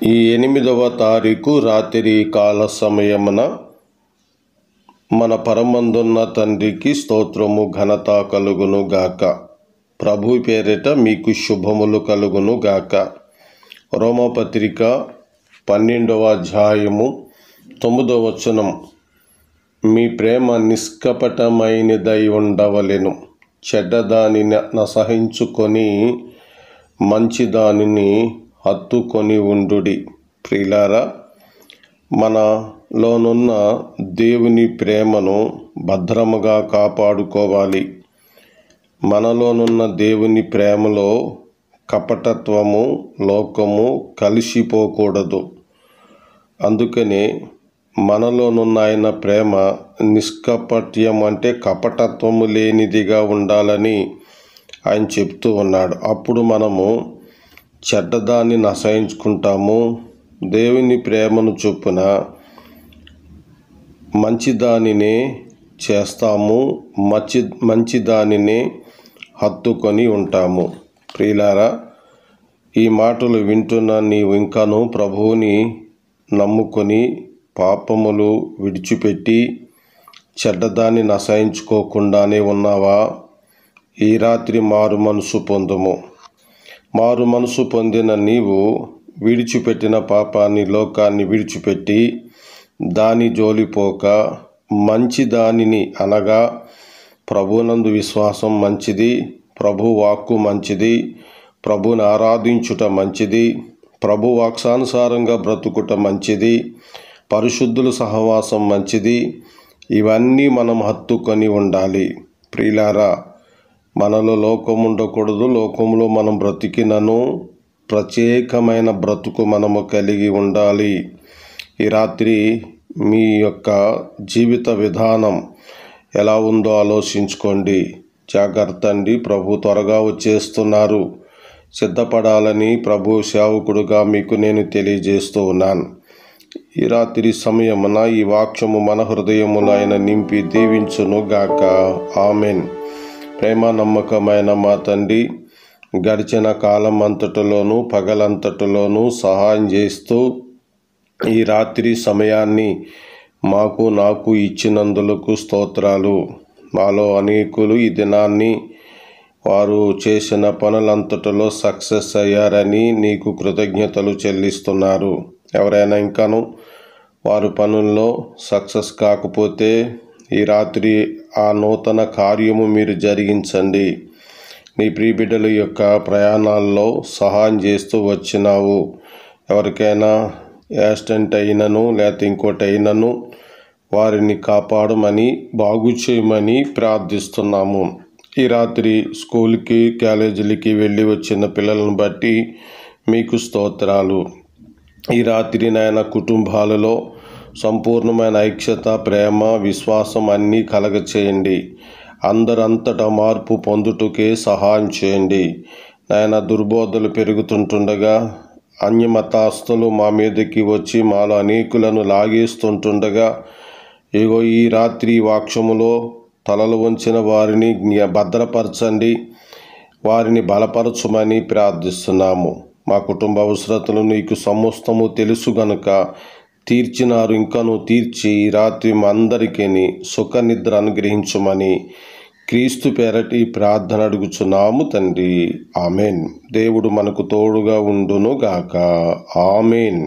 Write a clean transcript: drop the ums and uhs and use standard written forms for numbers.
ఈ 8వ తారీఖు రాత్రి కాల సమయమున మన పరమందున్న తండ్రికి స్తోత్రము ఘనత కలుగును గాక. ప్రభు పేరిట మీకు శుభములు కలుగును గాక. రోమపత్రిక 12వ అధ్యాయము 9వ వచనం. మీ ప్రేమ నిష్కపటమైనదై ఉండవలెను, చెడ్డదానిని నసహించుకొని మంచిదానిని హత్తుకొని ఉండుడి. ప్రియులారా, మనలోనున్న దేవుని ప్రేమను భద్రముగా కాపాడుకోవాలి. మనలోనున్న దేవుని ప్రేమలో కపటత్వము, లోకము కలిసిపోకూడదు. అందుకనే మనలోనున్న ఆయన ప్రేమ నిష్కపట్యం అంటే కపటత్వము లేనిదిగా ఉండాలని ఆయన చెప్తూ ఉన్నాడు. అప్పుడు మనము చెడ్డదాన్ని నశయించుకుంటాము. దేవుని ప్రేమను చొప్పున మంచిదానినే చేస్తాము, మంచిదానినే హత్తుకొని ఉంటాము. ప్రియులారా, ఈ మాటలు వింటున్న నీవు ఇంకాను ప్రభువుని నమ్ముకొని పాపములు విడిచిపెట్టి చెడ్డదాన్ని నశయించుకోకుండానే ఉన్నావా? ఈ రాత్రి మారు మనసు పొందుము. మారు మనసు పొందిన నీవు విడిచిపెట్టిన పాపాన్ని, లోకాన్ని విడిచిపెట్టి దాని జోలిపోక మంచి దానిని అనగా ప్రభునందు విశ్వాసం మంచిది, ప్రభు వాక్కు మంచిది, ప్రభుని ఆరాధించుట మంచిది, ప్రభు వాక్సానుసారంగా బ్రతుకుట మంచిది, పరిశుద్ధుల సహవాసం మంచిది. ఇవన్నీ మనం హత్తుకొని ఉండాలి. ప్రియులారా, మనలో లోకం ఉండకూడదు. లోకంలో మనం బ్రతికినను ప్రత్యేకమైన బ్రతుకు మనము కలిగి ఉండాలి. ఈ రాత్రి మీ యొక్క జీవిత విధానం ఎలా ఉందో ఆలోచించుకోండి. జాగ్రత్త అండి, ప్రభు త్వరగా వచ్చేస్తున్నారు. సిద్ధపడాలని ప్రభు సేవకుడుగా మీకు నేను తెలియజేస్తూ ఉన్నాను. ఈ రాత్రి సమయమున ఈ వాక్యము మన హృదయములో ఆయన నింపి దీవించును గాక. ఆమెన్. ప్రేమ నమ్మకమైన మా తండ్రి, గడిచిన కాలం అంతటిలోనూ పగలంతటిలోనూ సహాయం చేస్తూ ఈ రాత్రి సమయాన్ని నాకు ఇచ్చినందులకు స్తోత్రాలు. మాలో అనేకులు ఈ దినాన్ని వారు చేసిన పనులంతటిలో సక్సెస్ అయ్యారని నీకు కృతజ్ఞతలు చెల్లిస్తున్నారు. ఎవరైనా ఇంకాను వారి పనుల్లో సక్సెస్ కాకపోతే ఈ రాత్రి ఆ నూతన కార్యము మీరు జరిగించండి. నీ ప్రియబిడ్డల యొక్క ప్రయాణాల్లో సహాయం చేస్తూ వచ్చినావు. ఎవరికైనా యాక్సిడెంట్ అయినను లేకపోతే ఇంకోటి అయినను వారిని కాపాడమని, బాగు చేయమని ప్రార్థిస్తున్నాము. ఈ రాత్రి స్కూల్కి, కాలేజీలకి వెళ్ళి వచ్చిన పిల్లలను బట్టి మీకు స్తోత్రాలు. ఈ రాత్రి నాయన కుటుంబాలలో సంపూర్ణమైన ఐక్యత, ప్రేమ, విశ్వాసం అన్నీ కలగచేయండి. అందరంతటా మార్పు పొందుటకే సహాయం చేయండి. నాయన, దుర్బోధలు పెరుగుతుంటుండగా, అన్యమతాస్తులు మా మీదకి వచ్చి మాలో అనేకులను లాగేస్తుంటుండగా, ఇగో ఈ రాత్రి వాక్యములో తలలు వంచిన వారిని భద్రపరచండి, వారిని బలపరచమని ప్రార్థిస్తున్నాము. మా కుటుంబ అవసరతలు నీకు సమస్తము తెలుసు గనుక తీర్చినారు. ఇంకను తీర్చి ఈ రాత్రి మా అందరికీ సుఖ నిద్ర అనుగ్రహించమని క్రీస్తు పేరటి ప్రార్థన అడుగుచున్నాము తండ్రి. ఆమెన్. దేవుడు మనకు తోడుగా ఉండును గాక. ఆమెన్.